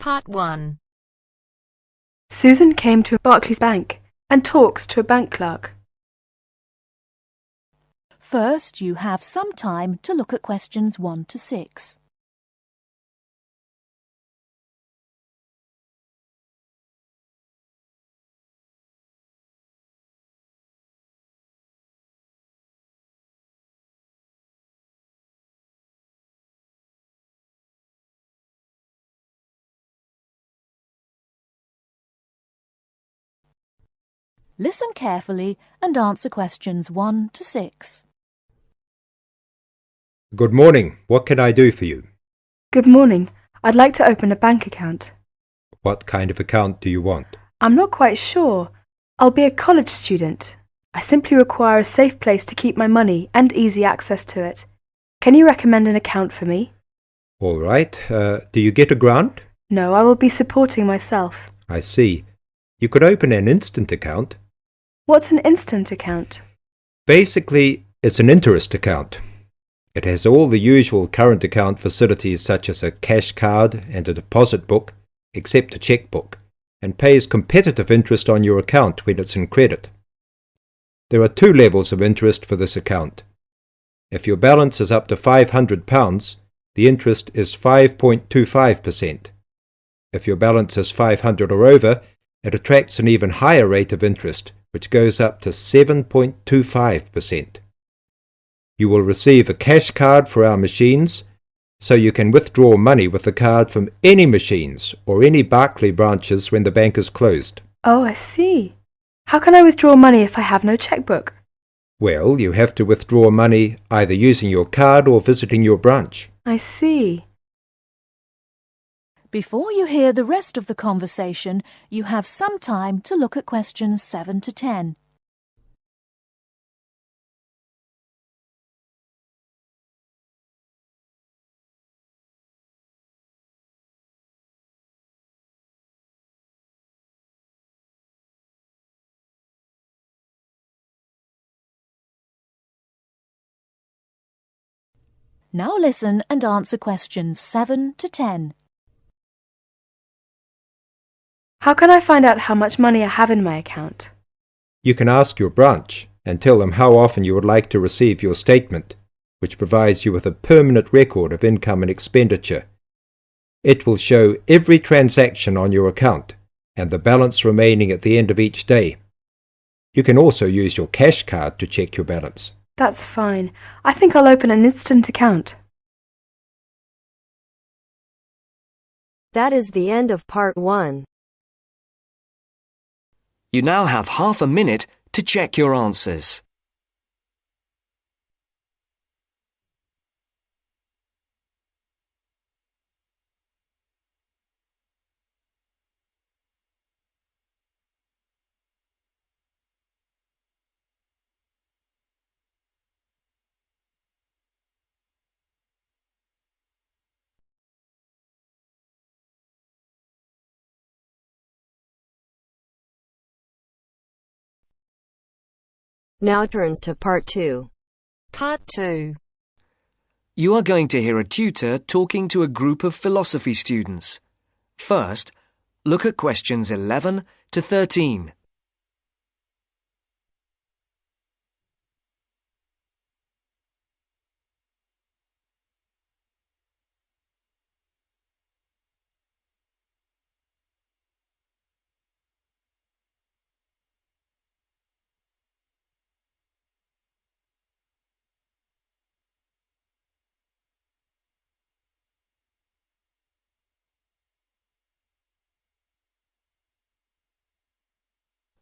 Part 1. Susan came to Barclays Bank and talks to a bank clerk. First, you have some time to look at questions 1 to 6. Listen carefully and answer questions 1 to 6. Good morning. What can I do for you? Good morning. I'd like to open a bank account. What kind of account do you want? I'm not quite sure. I'll be a college student. I simply require a safe place to keep my money and easy access to it. Can you recommend an account for me? All right. Do you get a grant? No, I will be supporting myself. I see. You could open an instant account. What's an instant account? Basically, it's an interest account. It has all the usual current account facilities such as a cash card and a deposit book, except a checkbook, and pays competitive interest on your account when it's in credit. There are 2 levels of interest for this account. If your balance is up to £500, the interest is 5.25%. If your balance is 500 or over, it attracts an even higher rate of interest, which goes up to 7.25%. You will receive a cash card for our machines, so you can withdraw money with the card from any machines or any Barclays branches when the bank is closed. Oh, I see. How can I withdraw money if I have no checkbook? Well, you have to withdraw money either using your card or visiting your branch. I see. Before you hear the rest of the conversation, you have some time to look at questions 7 to 10. Now listen and answer questions 7 to 10. How can I find out how much money I have in my account? You can ask your branch and tell them how often you would like to receive your statement, which provides you with a permanent record of income and expenditure. It will show every transaction on your account and the balance remaining at the end of each day. You can also use your cash card to check your balance. That's fine. I think I'll open an instant account. That is the end of Part 1. You now have half a minute to check your answers. Now turns to Part 2. Part 2. You are going to hear a tutor talking to a group of philosophy students. First, look at questions 11 to 13.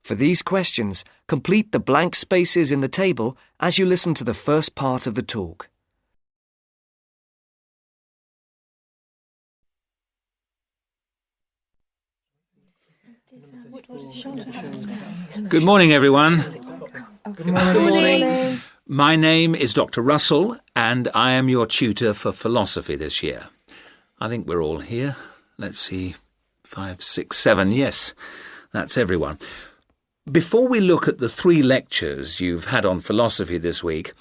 For these questions, complete the blank spaces in the table as you listen to the first part of the talk. Good morning, everyone. Good morning. My name is Dr. Russell, and I am your tutor for philosophy this year. I think we're all here. Let's see, 5, 6, 7, yes, that's everyone. Before we look at the 3 lectures you've had on philosophy this week,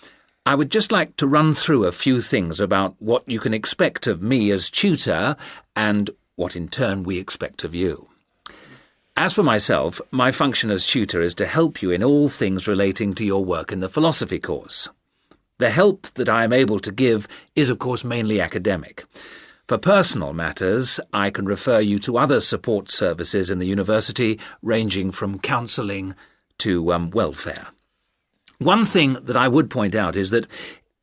I would just like to run through a few things about what you can expect of me as tutor and what in turn we expect of you. As for myself, my function as tutor is to help you in all things relating to your work in the philosophy course. The help that I am able to give is, of course, mainly academic. For personal matters, I can refer you to other support services in the university, ranging from counselling to welfare. One thing that I would point out is that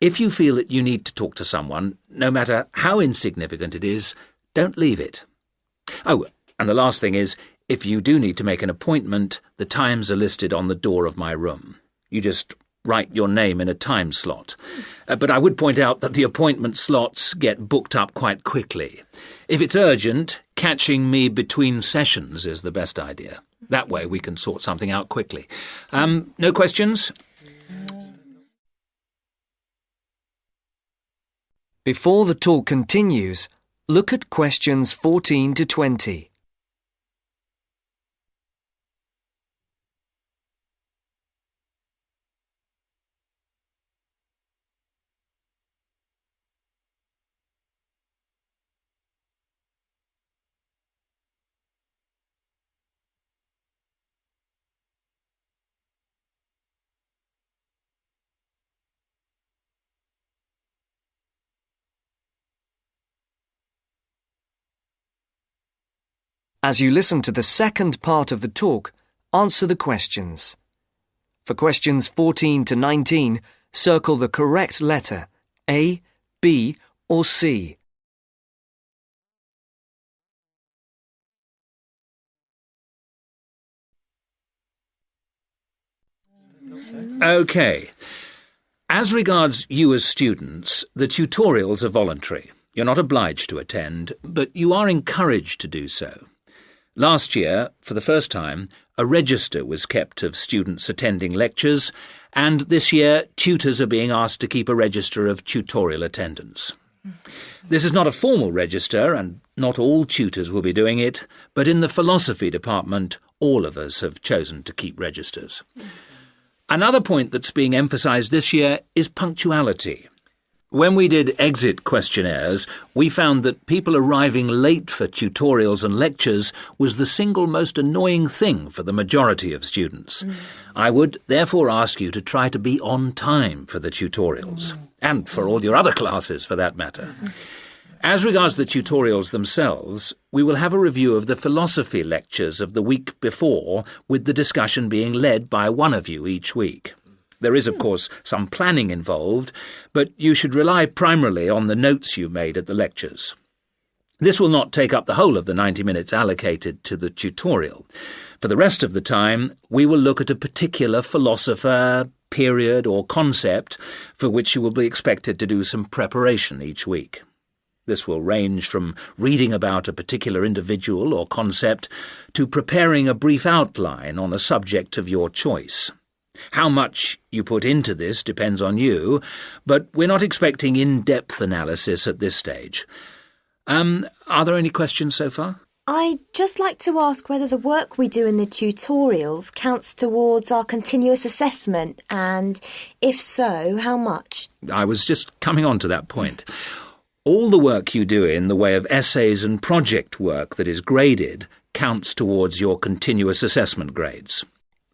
if you feel that you need to talk to someone, no matter how insignificant it is, don't leave it. Oh, and the last thing is, if you do need to make an appointment, the times are listed on the door of my room. You just write your name in a time slot. But I would point out that the appointment slots get booked up quite quickly. If it's urgent, catching me between sessions is the best idea. That way we can sort something out quickly. No questions? Before the talk continues, look at questions 14 to 20. As you listen to the second part of the talk, answer the questions. For questions 14 to 19, circle the correct letter, A, B or C. OK. As regards you as students, the tutorials are voluntary. You're not obliged to attend, but you are encouraged to do so. Last year, for the first time, a register was kept of students attending lectures, and this year tutors are being asked to keep a register of tutorial attendance. This is not a formal register, and not all tutors will be doing it, but in the philosophy department, all of us have chosen to keep registers. Another point that's being emphasised this year is punctuality. When we did exit questionnaires, we found that people arriving late for tutorials and lectures was the single most annoying thing for the majority of students. I would therefore ask you to try to be on time for the tutorials, and for all your other classes for that matter. As regards the tutorials themselves, we will have a review of the philosophy lectures of the week before, with the discussion being led by one of you each week. There is, of course, some planning involved, but you should rely primarily on the notes you made at the lectures. This will not take up the whole of the 90 minutes allocated to the tutorial. For the rest of the time, we will look at a particular philosopher, period or concept for which you will be expected to do some preparation each week. This will range from reading about a particular individual or concept to preparing a brief outline on a subject of your choice. How much you put into this depends on you, but we're not expecting in-depth analysis at this stage. Are there any questions so far? I'd just like to ask whether the work we do in the tutorials counts towards our continuous assessment, and if so, how much? I was just coming on to that point. All the work you do in the way of essays and project work that is graded counts towards your continuous assessment grades.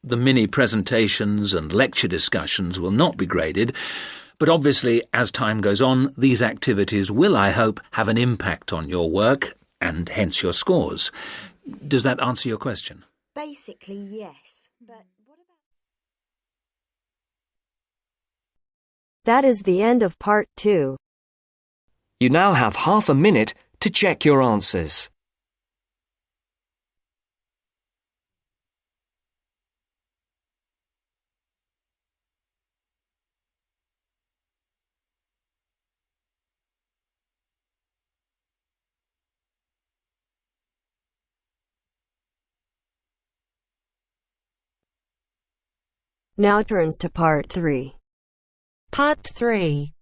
The mini-presentations and lecture discussions will not be graded, but obviously, as time goes on, these activities will, I hope, have an impact on your work, and hence your scores. Does that answer your question? Basically, yes, but what about... That is the end of part 2. You now have half a minute to check your answers. Now turns to part 3. Part 3.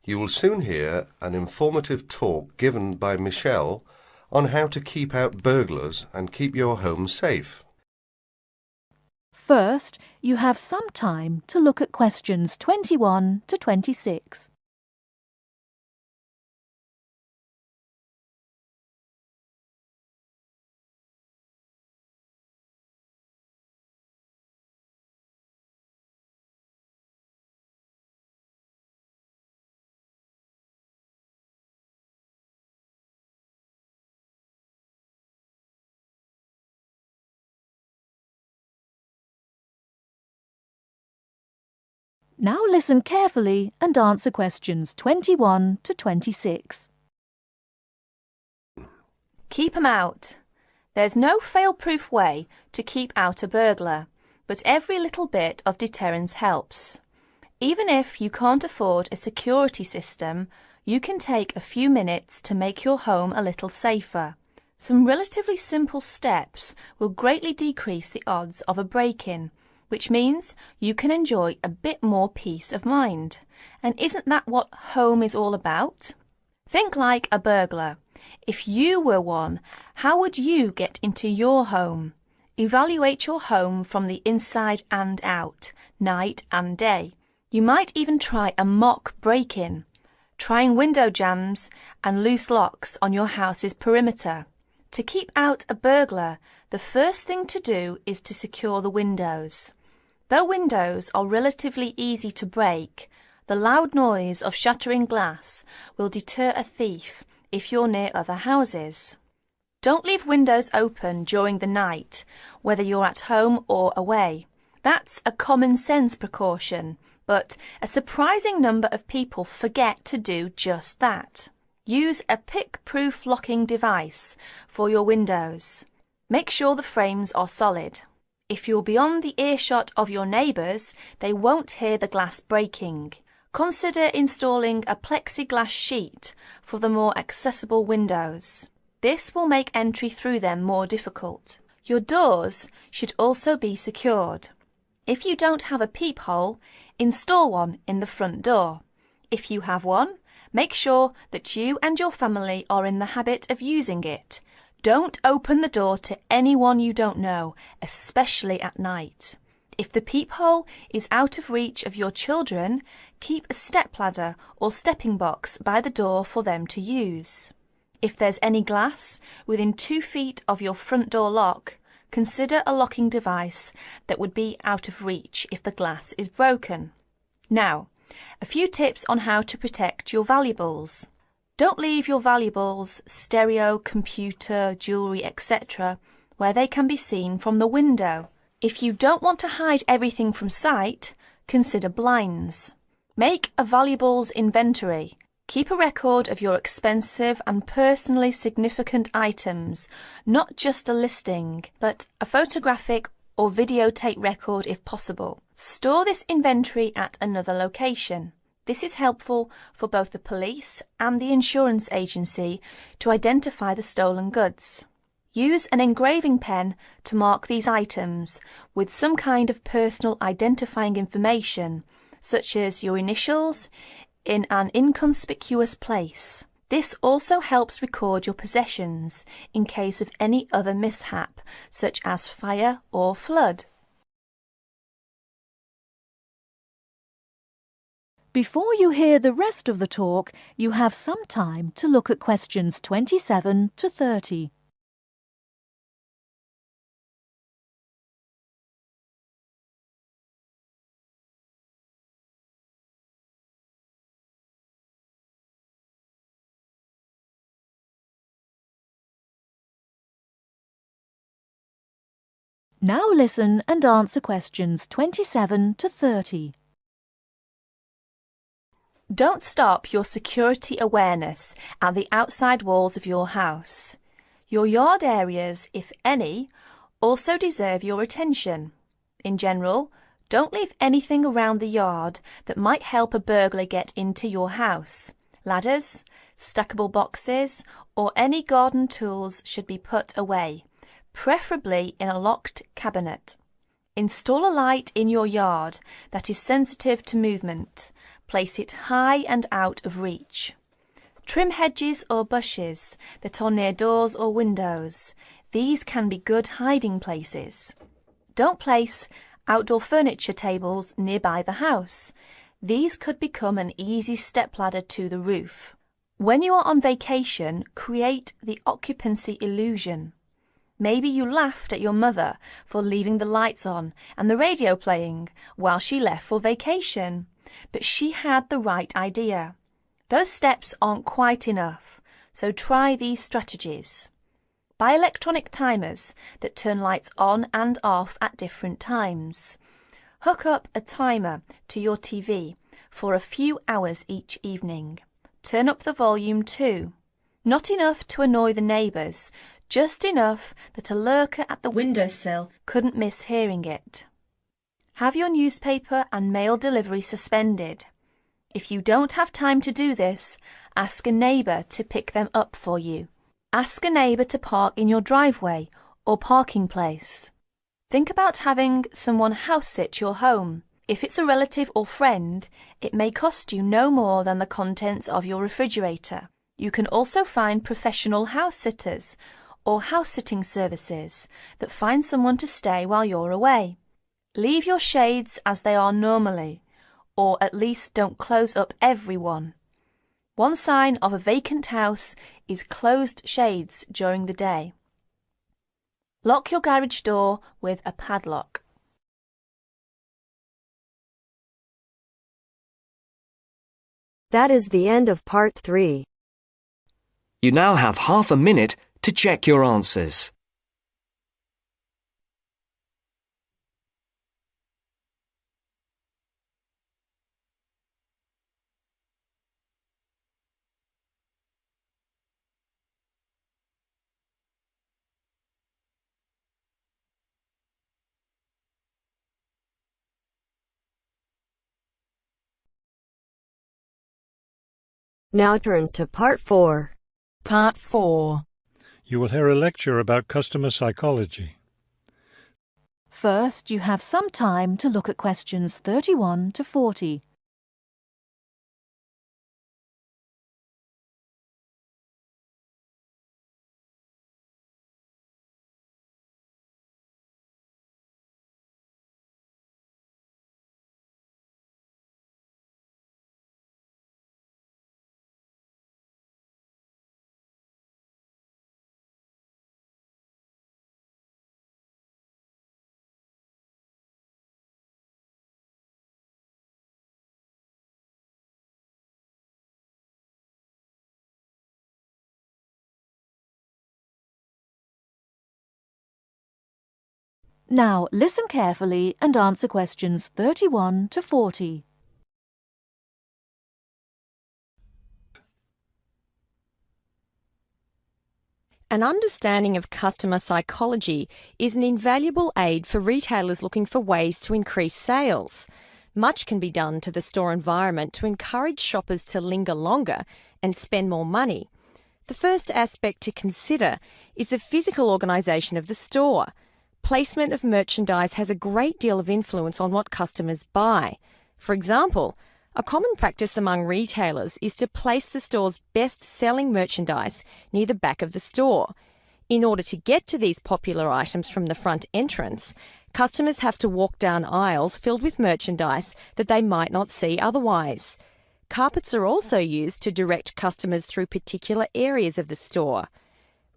You will soon hear an informative talk given by Michelle on how to keep out burglars and keep your home safe. First, you have some time to look at questions 21 to 26. Now listen carefully and answer questions 21 to 26. Keep 'em out. There's no fail-proof way to keep out a burglar, but every little bit of deterrence helps. Even if you can't afford a security system, you can take a few minutes to make your home a little safer. Some relatively simple steps will greatly decrease the odds of a break-in, which means you can enjoy a bit more peace of mind. And isn't that what home is all about? Think like a burglar. If you were one, how would you get into your home? Evaluate your home from the inside and out, night and day. You might even try a mock break-in, trying window jambs and loose locks on your house's perimeter. To keep out a burglar, the first thing to do is to secure the windows. Though windows are relatively easy to break, the loud noise of shattering glass will deter a thief if you're near other houses. Don't leave windows open during the night, whether you're at home or away. That's a common sense precaution, but a surprising number of people forget to do just that. Use a pick-proof locking device for your windows. Make sure the frames are solid. If you're beyond the earshot of your neighbours, they won't hear the glass breaking. Consider installing a plexiglass sheet for the more accessible windows. This will make entry through them more difficult. Your doors should also be secured. If you don't have a peephole, install one in the front door. If you have one, make sure that you and your family are in the habit of using it. Don't open the door to anyone you don't know, especially at night. If the peephole is out of reach of your children, keep a stepladder or stepping box by the door for them to use. If there's any glass within 2 feet of your front door lock, consider a locking device that would be out of reach if the glass is broken. Now, a few tips on how to protect your valuables. Don't leave your valuables, stereo, computer, jewellery, etc., where they can be seen from the window. If you don't want to hide everything from sight, consider blinds. Make a valuables inventory. Keep a record of your expensive and personally significant items, not just a listing, but a photographic or videotape record if possible. Store this inventory at another location. This is helpful for both the police and the insurance agency to identify the stolen goods. Use an engraving pen to mark these items with some kind of personal identifying information, such as your initials, in an inconspicuous place. This also helps record your possessions in case of any other mishap, such as fire or flood. Before you hear the rest of the talk, you have some time to look at questions 27 to 30. Now listen and answer questions 27 to 30. Don't stop your security awareness at the outside walls of your house. Your yard areas, if any, also deserve your attention. In general, don't leave anything around the yard that might help a burglar get into your house. Ladders, stackable boxes, or any garden tools should be put away, preferably in a locked cabinet. Install a light in your yard that is sensitive to movement. Place it high and out of reach. Trim hedges or bushes that are near doors or windows. These can be good hiding places. Don't place outdoor furniture tables nearby the house. These could become an easy stepladder to the roof. When you are on vacation, create the occupancy illusion. Maybe you laughed at your mother for leaving the lights on and the radio playing while she left for vacation. But she had the right idea. Those steps aren't quite enough, so try these strategies. Buy electronic timers that turn lights on and off at different times. Hook up a timer to your TV for a few hours each evening. Turn up the volume too. Not enough to annoy the neighbours, just enough that a lurker at the windowsill couldn't miss hearing it. Have your newspaper and mail delivery suspended. If you don't have time to do this, ask a neighbour to pick them up for you. Ask a neighbour to park in your driveway or parking place. Think about having someone house-sit your home. If it's a relative or friend, it may cost you no more than the contents of your refrigerator. You can also find professional house-sitters or house-sitting services that find someone to stay while you're away. Leave your shades as they are normally, or at least don't close up every one. One sign of a vacant house is closed shades during the day. Lock your garage door with a padlock. That is the end of part 3. You now have half a minute to check your answers. Now turns to part 4. Part 4. You will hear a lecture about customer psychology. First, you have some time to look at questions 31 to 40. Now, listen carefully and answer questions 31 to 40. An understanding of customer psychology is an invaluable aid for retailers looking for ways to increase sales. Much can be done to the store environment to encourage shoppers to linger longer and spend more money. The first aspect to consider is the physical organisation of the store. Placement of merchandise has a great deal of influence on what customers buy. For example, a common practice among retailers is to place the store's best-selling merchandise near the back of the store. In order to get to these popular items from the front entrance, customers have to walk down aisles filled with merchandise that they might not see otherwise. Carpets are also used to direct customers through particular areas of the store.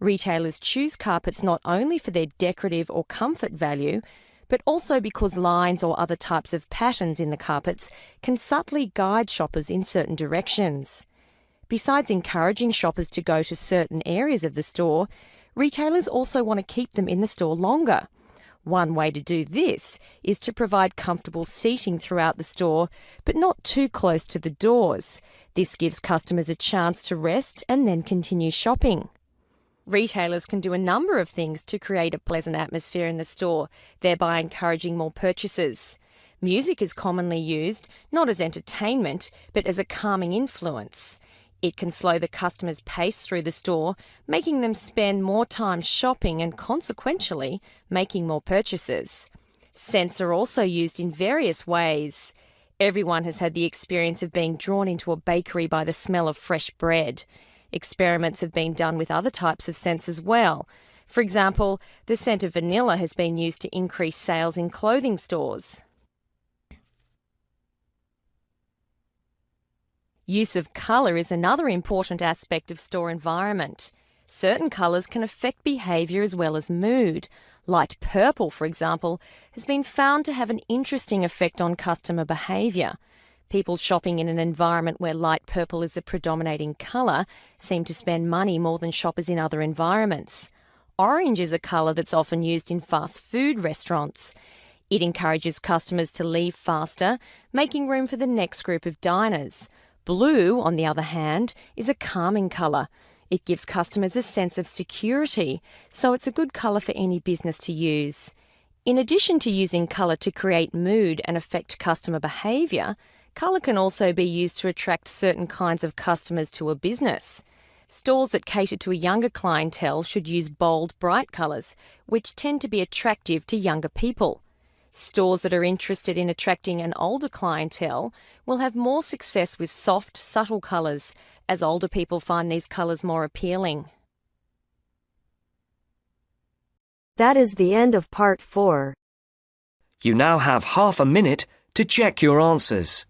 Retailers choose carpets not only for their decorative or comfort value, but also because lines or other types of patterns in the carpets can subtly guide shoppers in certain directions. Besides encouraging shoppers to go to certain areas of the store, retailers also want to keep them in the store longer. One way to do this is to provide comfortable seating throughout the store, but not too close to the doors. This gives customers a chance to rest and then continue shopping. Retailers can do a number of things to create a pleasant atmosphere in the store, thereby encouraging more purchases. Music is commonly used, not as entertainment, but as a calming influence. It can slow the customer's pace through the store, making them spend more time shopping and consequentially making more purchases. Scents are also used in various ways. Everyone has had the experience of being drawn into a bakery by the smell of fresh bread. Experiments have been done with other types of scents as well. For example, the scent of vanilla has been used to increase sales in clothing stores. Use of colour is another important aspect of store environment. Certain colours can affect behaviour as well as mood. Light purple, for example, has been found to have an interesting effect on customer behaviour. People shopping in an environment where light purple is the predominating colour seem to spend money more than shoppers in other environments. Orange is a colour that's often used in fast food restaurants. It encourages customers to leave faster, making room for the next group of diners. Blue, on the other hand, is a calming colour. It gives customers a sense of security, so it's a good colour for any business to use. In addition to using colour to create mood and affect customer behaviour, colour can also be used to attract certain kinds of customers to a business. Stores that cater to a younger clientele should use bold, bright colours, which tend to be attractive to younger people. Stores that are interested in attracting an older clientele will have more success with soft, subtle colours, as older people find these colours more appealing. That is the end of part 4. You now have half a minute to check your answers.